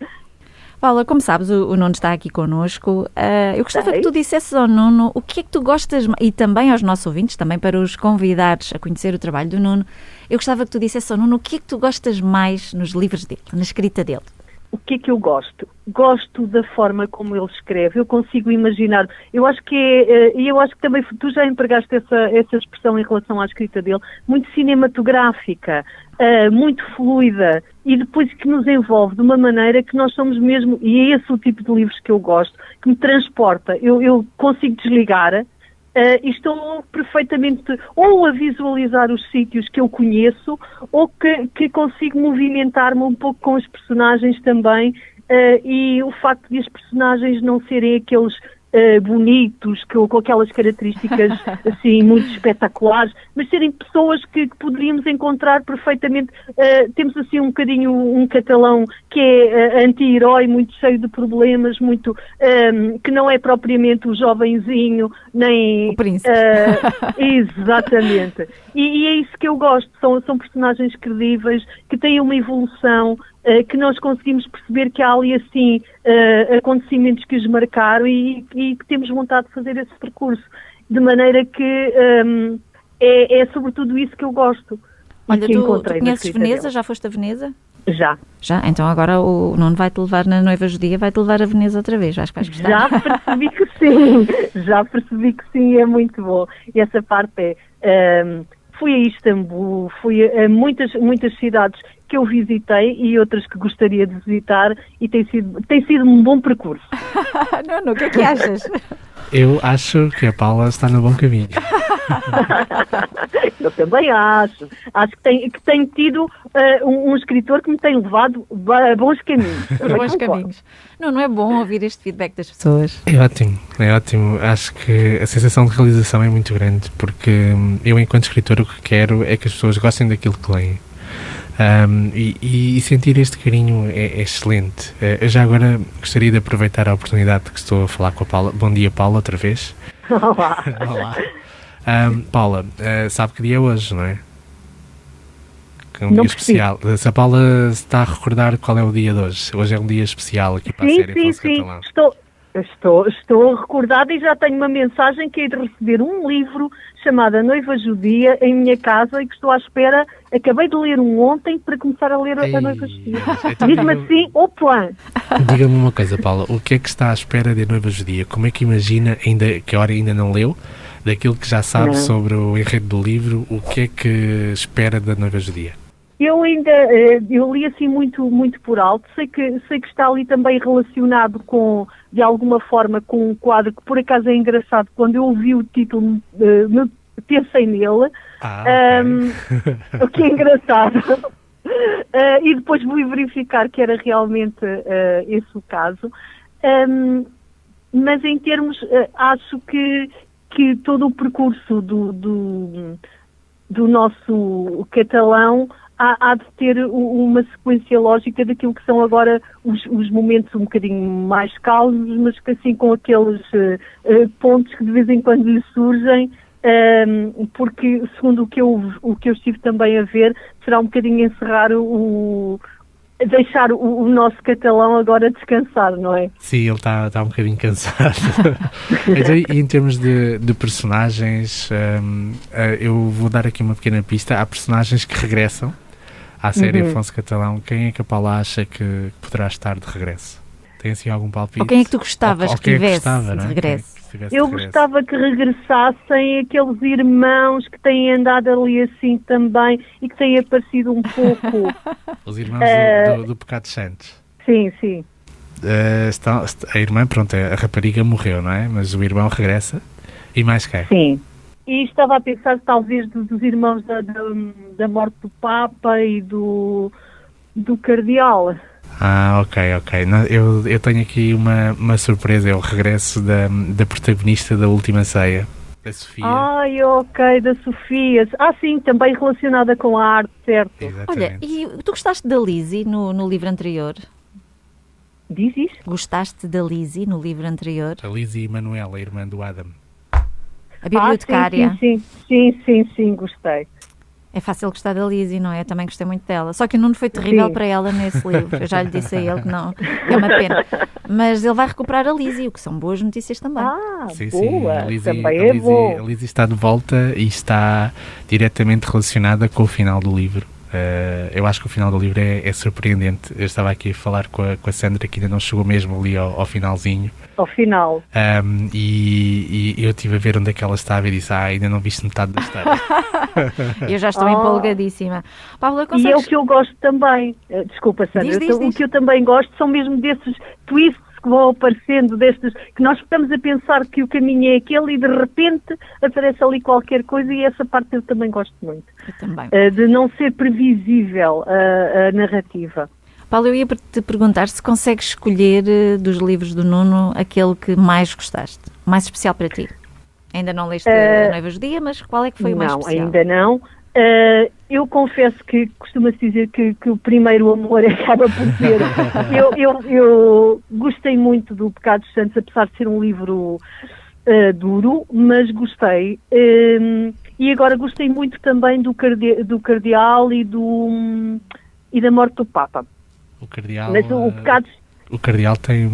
Speaker 2: Paula, como sabes, o Nuno está aqui connosco. Eu gostava que tu dissesses ao Nuno o que é que tu gostas, e também aos nossos ouvintes, também para os convidares a conhecer o trabalho do Nuno, eu gostava que tu dissesses ao Nuno o que é que tu gostas mais nos livros dele, na escrita dele.
Speaker 4: O que é que eu gosto? Gosto da forma como ele escreve, eu consigo imaginar, eu acho que e eu acho que também tu já empregaste essa expressão em relação à escrita dele, muito cinematográfica, muito fluida, e depois que nos envolve de uma maneira que nós somos mesmo, e é esse o tipo de livros que eu gosto, que me transporta, eu consigo desligar, e estou perfeitamente ou a visualizar os sítios que eu conheço ou que consigo movimentar-me um pouco com os personagens também, e o facto de as personagens não serem aqueles bonitos, com aquelas características assim muito espetaculares, mas serem pessoas que poderíamos encontrar perfeitamente. Temos assim um bocadinho um catalão que é anti-herói, muito cheio de problemas, muito que não é propriamente o jovenzinho, nem
Speaker 2: o príncipe.
Speaker 4: Exatamente. E é isso que eu gosto, são personagens credíveis, que têm uma evolução, que nós conseguimos perceber que há ali assim acontecimentos que os marcaram e que temos vontade de fazer esse percurso, de maneira que é sobretudo isso que eu gosto.
Speaker 2: Olha, tu conheces Veneza? Dele. Já foste a Veneza?
Speaker 4: Já.
Speaker 2: Já? Então agora o Nuno vai-te levar na Noiva Judia, vai-te levar a Veneza outra vez, acho que vais gostar.
Speaker 4: Já percebi que sim, é muito bom. E essa parte fui a Istambul, fui a muitas cidades que eu visitei e outras que gostaria de visitar, e tem sido um bom percurso.
Speaker 2: Nuno, o que é que achas?
Speaker 3: Eu acho que a Paula está no bom caminho.
Speaker 4: Eu também acho. Acho que tenho tido um escritor que me tem levado a bons caminhos.
Speaker 2: Bons caminhos. Não é bom ouvir este feedback das pessoas?
Speaker 3: É ótimo. Acho que a sensação de realização é muito grande, porque eu, enquanto escritor, o que quero é que as pessoas gostem daquilo que leem. E sentir este carinho é excelente. Eu já agora gostaria de aproveitar a oportunidade que estou a falar com a Paula. Bom dia, Paula, outra vez.
Speaker 4: Olá.
Speaker 3: Olá. Paula, sabe que dia é hoje, não é? Que é um dia especial. Se a Paula está a recordar qual é o dia de hoje. Hoje é um dia especial aqui para a série Afonso Catalão.
Speaker 4: Estou recordada e já tenho uma mensagem que é de receber um livro chamado A Noiva Judia em minha casa e que estou à espera. Acabei de ler um ontem para começar a ler A Noiva Judia.
Speaker 3: Então
Speaker 4: Diz-me assim, au point.
Speaker 3: Diga-me uma coisa, Paula, o que é que está à espera de A Noiva Judia? Como é que imagina, que a hora ainda não leu, daquilo que já sabe sobre o enredo do livro, o que é que espera da Noiva Judia?
Speaker 4: Eu li assim muito por alto, sei que está ali também relacionado de alguma forma com um quadro que por acaso é engraçado, quando eu ouvi o título pensei nele, okay. O que é engraçado, e depois fui verificar que era realmente esse o caso, mas em termos, acho que todo o percurso do nosso catalão há de ter uma sequência lógica daquilo que são agora os momentos um bocadinho mais calmos, mas que assim com aqueles pontos que de vez em quando lhe surgem, porque segundo o que eu estive também a ver, será um bocadinho encerrar deixar o nosso catalão agora descansar, não é?
Speaker 3: Sim, ele está um bocadinho cansado. Então, e em termos de personagens, eu vou dar aqui uma pequena pista. Há personagens que regressam à série Afonso Catalão. Quem é que a Paula acha que poderá estar de regresso? Tem assim algum palpite?
Speaker 2: Ou quem é que tu gostavas que tivesse de regresso?
Speaker 4: Eu gostava que regressassem aqueles irmãos que têm andado ali assim também e que têm aparecido um pouco.
Speaker 3: Os irmãos do Pecado Santos.
Speaker 4: Sim, sim.
Speaker 3: A irmã, pronto, a rapariga morreu, não é? Mas o irmão regressa. E mais quem?
Speaker 4: Sim. E estava a pensar talvez dos irmãos da morte do Papa e do Cardeal.
Speaker 3: Ok. Eu tenho aqui uma surpresa, é o regresso da protagonista da Última Ceia, da Sofia.
Speaker 4: Ai, ok, da Sofia. Sim, também relacionada com a arte, certo.
Speaker 3: Exatamente.
Speaker 2: Olha, e tu gostaste da Lizzie no livro anterior?
Speaker 4: Diz isso?
Speaker 2: Gostaste da Lizzie no livro anterior?
Speaker 3: A Lizzie e Manuela, a irmã do Adam.
Speaker 2: A bibliotecária.
Speaker 4: Sim, gostei.
Speaker 2: É fácil gostar da Lizzie, não é? Eu também gostei muito dela. Só que o Nuno foi terrível
Speaker 4: Sim.
Speaker 2: para ela nesse livro. Eu já lhe disse a ele que não. É uma pena. Mas ele vai recuperar a Lizzie, o que são boas notícias também.
Speaker 3: Sim,
Speaker 4: Boa,
Speaker 3: a Lizzie,
Speaker 4: também
Speaker 3: a
Speaker 4: é
Speaker 3: Lizzie-
Speaker 4: bom.
Speaker 3: a Lizzie está de volta e está diretamente relacionada com o final do livro. Eu acho que o final do livro é surpreendente. Eu estava aqui a falar com a Sandra, que ainda não chegou mesmo ali ao finalzinho.
Speaker 4: Ao final.
Speaker 3: E eu estive a ver onde é que ela estava e disse, ainda não viste metade da história.
Speaker 2: Eu já estou empolgadíssima. Paula,
Speaker 4: E é o
Speaker 2: consegues...
Speaker 4: que eu gosto também. Desculpa, Sandra.
Speaker 2: Diz.
Speaker 4: O que eu também gosto são mesmo desses twists que vão aparecendo, destes que nós estamos a pensar que o caminho é aquele e de repente aparece ali qualquer coisa, e essa parte eu também gosto muito.
Speaker 2: Eu também.
Speaker 4: De não ser previsível a narrativa.
Speaker 2: Paulo, eu ia te perguntar se consegues escolher dos livros do Nuno aquele que mais gostaste, mais especial para ti. Ainda não leste A Noiva Judia, mas qual é que foi o mais especial?
Speaker 4: Não, ainda não. Eu confesso que costuma-se dizer que o primeiro amor acaba por ser. Eu gostei muito do Pecados Santos, apesar de ser um livro duro, mas gostei. E agora gostei muito também do Cardeal e da morte do Papa.
Speaker 3: O Cardeal,
Speaker 4: Mas o Pecados...
Speaker 3: o Cardeal tem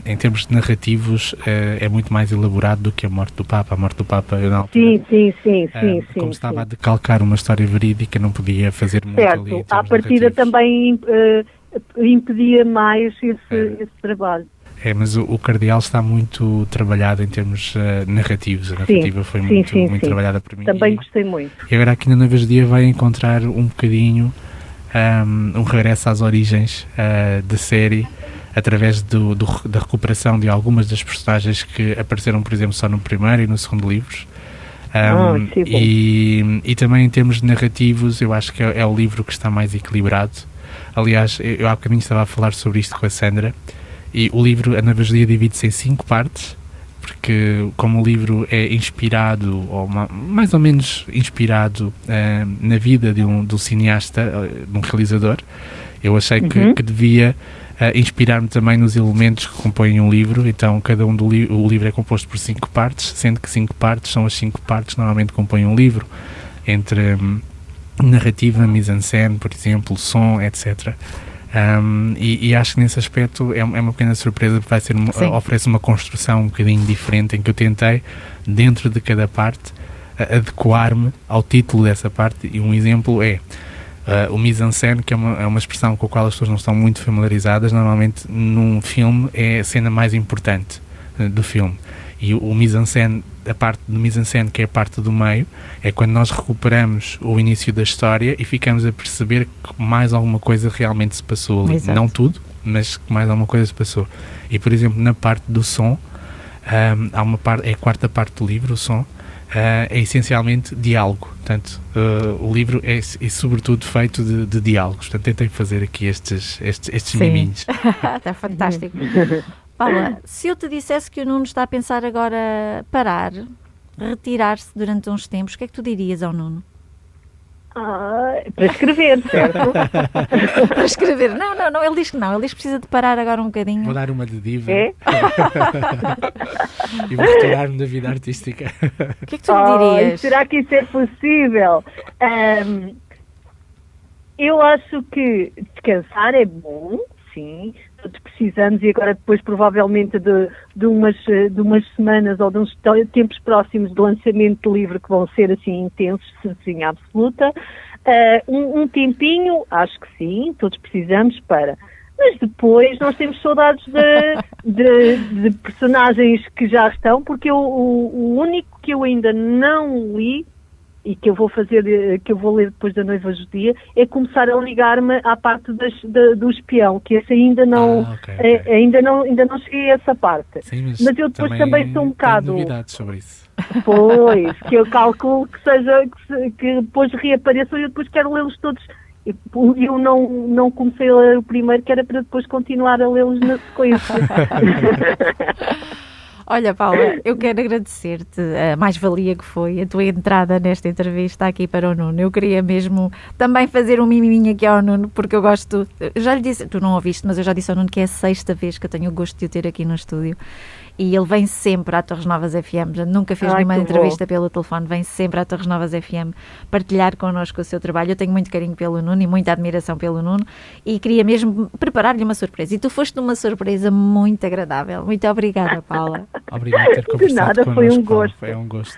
Speaker 3: em termos de narrativos, é muito mais elaborado do que a morte do Papa. A morte do Papa, eu na altura,
Speaker 4: Sim.
Speaker 3: como estava a decalcar uma história verídica, não podia fazer muito ali. Em
Speaker 4: Certo,
Speaker 3: termos
Speaker 4: à partida
Speaker 3: narrativos.
Speaker 4: também impedia mais esse trabalho.
Speaker 3: Mas o Cardeal está muito trabalhado em termos narrativos. A narrativa foi muito trabalhada por mim.
Speaker 4: Também gostei muito.
Speaker 3: E agora aqui na Noiva Judia vai encontrar um bocadinho um regresso às origens da série, através da recuperação de algumas das personagens que apareceram, por exemplo, só no primeiro e no segundo livros. E também em termos narrativos, eu acho que é o livro que está mais equilibrado. Aliás, eu há bocadinho estava a falar sobre isto com a Sandra, e o livro, A Noiva Judia, divide-se em 5 partes, porque como o livro é inspirado, ou mais ou menos inspirado na vida de um cineasta, de um realizador, eu achei que devia inspirar-me também nos elementos que compõem um livro. Então cada o livro é composto por 5 partes, sendo que 5 partes são as 5 partes que normalmente compõem um livro, entre narrativa, mise-en-scène, por exemplo, som, etc. E acho que nesse aspecto é uma pequena surpresa, porque oferece uma construção um bocadinho diferente, em que eu tentei, dentro de cada parte, adequar-me ao título dessa parte. E um exemplo é o mise-en-scène, que é uma expressão com a qual as pessoas não estão muito familiarizadas. Normalmente num filme é a cena mais importante do filme, e o mise-en-scène, a parte do mise-en-scène, que é a parte do meio, é quando nós recuperamos o início da história e ficamos a perceber que mais alguma coisa realmente se passou ali.
Speaker 2: Exato.
Speaker 3: Não tudo, mas que mais alguma coisa se passou. E, por exemplo, na parte do som, há uma parte, é a quarta parte do livro, o som, é essencialmente diálogo. Portanto, o livro é sobretudo feito de diálogos. Portanto, tentei fazer aqui estes miminhos.
Speaker 2: Está fantástico. Paula, se eu te dissesse que o Nuno está a pensar agora parar, retirar-se durante uns tempos, o que é que tu dirias ao Nuno?
Speaker 4: Para escrever, certo?
Speaker 2: Para escrever. Não, ele diz que não. Ele diz que precisa de parar agora um bocadinho.
Speaker 3: Vou dar uma de diva
Speaker 4: É?
Speaker 3: e vou retirar-me da vida artística.
Speaker 2: O que é que tu me dirias?
Speaker 4: Será que isso é possível? Eu acho que descansar é bom, sim. Todos precisamos, e agora depois provavelmente de umas semanas ou de uns tempos próximos de lançamento de livro que vão ser assim intensos, certeza absoluta. Um tempinho, acho que sim, todos precisamos mas depois nós temos saudades de personagens que já estão, porque o único que eu ainda não li e que eu vou ler depois da Noiva Judia, é começar a ligar-me à parte do espião, que esse ainda não,
Speaker 3: okay.
Speaker 4: Ainda não cheguei a essa parte.
Speaker 3: Sim,
Speaker 4: mas eu depois também sou um bocado...
Speaker 3: Tenho novidades sobre isso.
Speaker 4: Pois, que eu calculo que depois reapareçam, e eu depois quero lê-los todos eu não comecei a ler o primeiro, que era para depois continuar a lê-los na sequência.
Speaker 2: Olha, Paula, eu quero agradecer-te a mais-valia que foi a tua entrada nesta entrevista aqui para o Nuno. Eu queria mesmo também fazer um miminho aqui ao Nuno, porque eu gosto, já lhe disse, tu não ouviste, mas eu já disse ao Nuno que é a 6ª vez que eu tenho o gosto de o ter aqui no estúdio. E ele vem sempre à Torres Novas FM, nunca fez nenhuma entrevista pelo telefone, vem sempre à Torres Novas FM partilhar connosco o seu trabalho. Eu tenho muito carinho pelo Nuno e muita admiração pelo Nuno e queria mesmo preparar-lhe uma surpresa. E tu foste uma surpresa muito agradável. Muito obrigada, Paula.
Speaker 3: Obrigado por ter conversado
Speaker 4: nada,
Speaker 3: connosco,
Speaker 4: foi um gosto.
Speaker 3: Foi um gosto.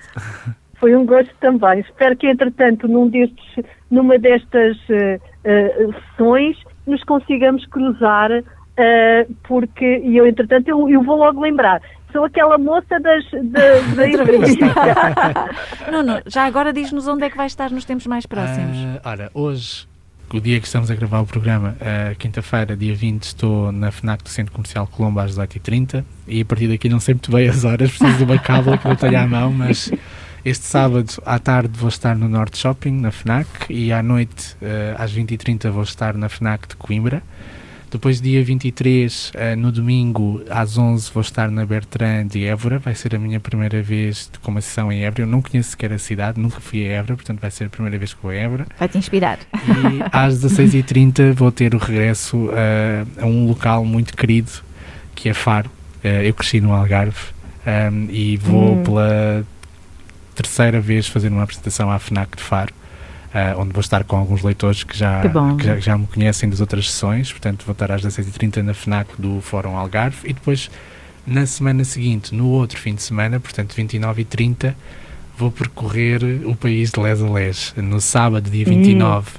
Speaker 4: Foi um gosto também. Espero que, entretanto, numa destas sessões, nos consigamos cruzar, porque eu, entretanto, eu vou logo lembrar. Sou aquela moça da entrevista.
Speaker 2: Nuno, já agora diz-nos onde é que vai estar nos tempos mais próximos.
Speaker 3: Ora, hoje, o dia que estamos a gravar o programa, quinta-feira, dia 20, estou na FNAC do Centro Comercial Colombo às 18h30 e a partir daqui não sei muito bem as horas, preciso de uma cábula que não tenho à mão, mas este sábado à tarde vou estar no Norte Shopping, na FNAC, e à noite, às 20h30, vou estar na FNAC de Coimbra. Depois, dia 23, no domingo, às 11, vou estar na Bertrand de Évora. Vai ser a minha primeira vez com uma sessão em Évora. Eu não conheço sequer a cidade, nunca fui a Évora, portanto vai ser a primeira vez que vou a Évora.
Speaker 2: Vai-te inspirar.
Speaker 3: E às 16h30 vou ter o regresso a um local muito querido, que é Faro. Eu cresci no Algarve e vou pela 3ª vez fazer uma apresentação à FNAC de Faro. Onde vou estar com alguns leitores que já me conhecem das outras sessões, portanto vou estar às 16h30 na FNAC do Fórum Algarve e depois na semana seguinte, no outro fim de semana, portanto 29 e 30, vou percorrer o país de les a les. No sábado, dia 29,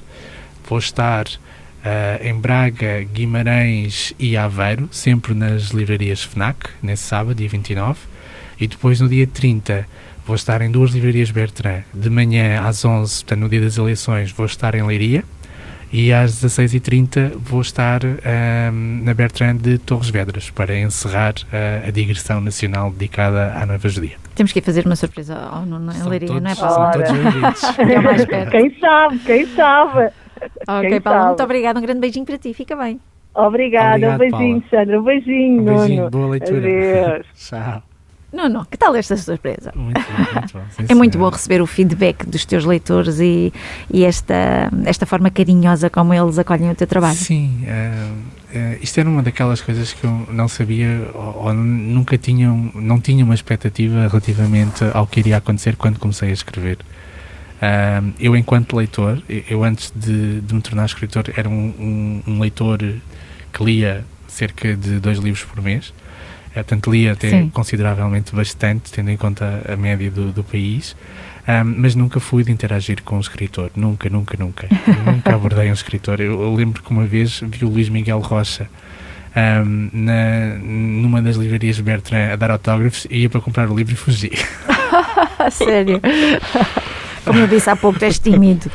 Speaker 3: vou estar em Braga, Guimarães e Aveiro, sempre nas livrarias FNAC, nesse sábado, dia 29, e depois no dia 30 vou estar em 2 livrarias Bertrand. De manhã às 11, portanto no dia das eleições, vou estar em Leiria e às 16h30 vou estar na Bertrand de Torres Vedras para encerrar a digressão nacional dedicada à Noiva Judia.
Speaker 2: Temos que ir fazer uma surpresa ao Nuno em Leiria, não é,
Speaker 3: São
Speaker 2: Paula?
Speaker 3: todos bem-vindos.
Speaker 2: É mais perto.
Speaker 4: Quem sabe?
Speaker 2: Ok, Paula, muito obrigada. Um grande beijinho para ti. Fica bem.
Speaker 4: Obrigada. Um beijinho, Paula. Sandra. Um beijinho, Nuno.
Speaker 3: Boa leitura.
Speaker 4: Adeus.
Speaker 3: Tchau.
Speaker 2: Nuno, que tal esta surpresa?
Speaker 3: Muito bom. Sim,
Speaker 2: é muito bom receber o feedback dos teus leitores e esta forma carinhosa como eles acolhem o teu trabalho.
Speaker 3: Sim, isto era uma daquelas coisas que eu não sabia ou nunca não tinha uma expectativa relativamente ao que iria acontecer quando comecei a escrever. Eu, enquanto leitor, eu antes de me tornar escritor, era um leitor que lia cerca de 2 livros por mês. Portanto, lia até consideravelmente bastante, tendo em conta a média do país, mas nunca fui de interagir com um escritor, nunca abordei um escritor. Eu lembro que uma vez vi o Luís Miguel Rocha numa das livrarias Bertrand a dar autógrafos e ia para comprar o livro e fugi.
Speaker 2: Sério? Como eu disse há pouco, tu és tímido.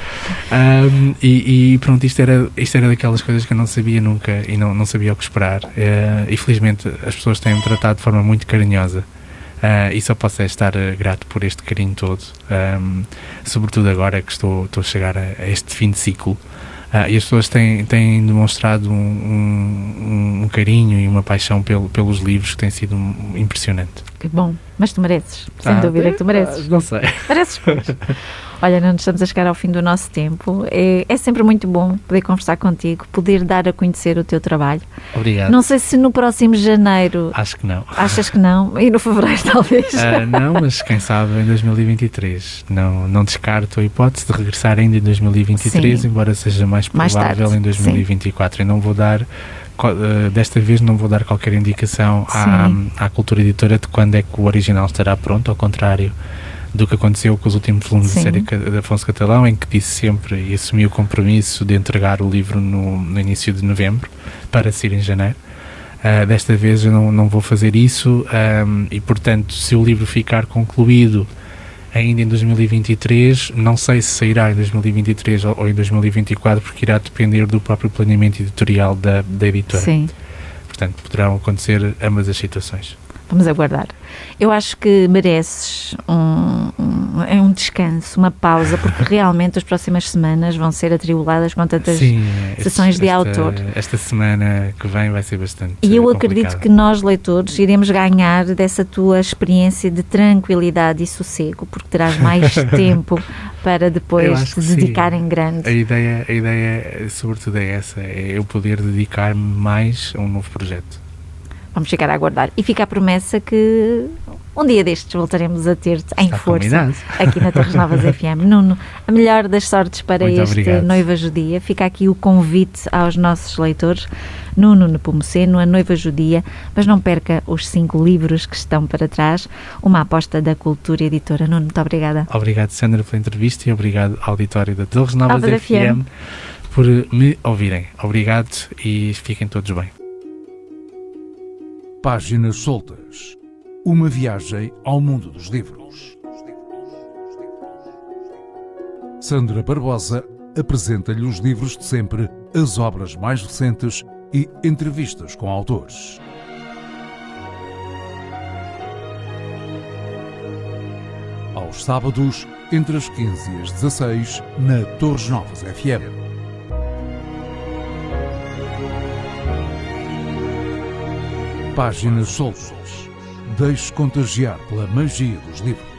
Speaker 3: E pronto, isto era daquelas coisas que eu não sabia nunca e não sabia o que esperar. E felizmente as pessoas têm-me tratado de forma muito carinhosa. E só posso estar grato por este carinho todo, sobretudo agora que estou a chegar a este fim de ciclo. E as pessoas têm demonstrado um carinho e uma paixão pelos livros que tem sido impressionante.
Speaker 2: Que bom, mas tu mereces, sem dúvida que tu mereces.
Speaker 3: Não sei.
Speaker 2: Mereces, pois. Olha, não estamos a chegar ao fim do nosso tempo. É sempre muito bom poder conversar contigo, poder dar a conhecer o teu trabalho.
Speaker 3: Obrigado.
Speaker 2: Não sei se no próximo janeiro...
Speaker 3: Acho que não.
Speaker 2: Achas que não? E no fevereiro, talvez?
Speaker 3: Não, mas quem sabe em 2023. Não descarto a hipótese de regressar ainda em 2023, sim, embora seja mais provável em 2024. Sim. E não vou dar... desta vez não vou dar qualquer indicação à Cultura Editora de quando é que o original estará pronto, ao contrário do que aconteceu com os últimos volumes da série de Afonso Catalão, em que disse sempre e assumi o compromisso de entregar o livro no início de novembro para sair em janeiro. Desta vez eu não vou fazer isso e, portanto, se o livro ficar concluído ainda em 2023, não sei se sairá em 2023 ou em 2024, porque irá depender do próprio planeamento editorial da editora.
Speaker 2: Sim.
Speaker 3: Portanto, poderão acontecer ambas as situações.
Speaker 2: Vamos aguardar. Eu acho que mereces um descanso, uma pausa, porque realmente as próximas semanas vão ser atribuladas com tantas sessões de autor.
Speaker 3: Esta semana que vem vai ser bastante
Speaker 2: E eu
Speaker 3: complicada.
Speaker 2: acredito que nós, leitores, iremos ganhar dessa tua experiência de tranquilidade e sossego, porque terás mais tempo para depois te dedicar em grande.
Speaker 3: A ideia, sobretudo, é essa, é eu poder dedicar-me mais a um novo projeto.
Speaker 2: Vamos ficar a aguardar. E fica a promessa que um dia destes voltaremos a ter-te em força
Speaker 3: combinado.
Speaker 2: aqui na Torres Novas FM. Nuno, a melhor das sortes para
Speaker 3: Muito
Speaker 2: este
Speaker 3: obrigado.
Speaker 2: Noiva Judia. Fica aqui o convite aos nossos leitores. Nuno Nepomuceno, A Noiva Judia, mas não perca os 5 livros que estão para trás. Uma aposta da Cultura Editora. Nuno, muito obrigada.
Speaker 3: Obrigado, Sandra, pela entrevista e obrigado ao auditório da Torres Novas
Speaker 2: Novas
Speaker 3: FM por me ouvirem. Obrigado e fiquem todos bem.
Speaker 1: Páginas Soltas. Uma viagem ao mundo dos livros. Sandra Barbosa apresenta-lhe os livros de sempre, as obras mais recentes e entrevistas com autores. Aos sábados, entre as 15 e as 16, na Torres Novas FM. Páginas Soltas. Deixe-se contagiar pela magia dos livros.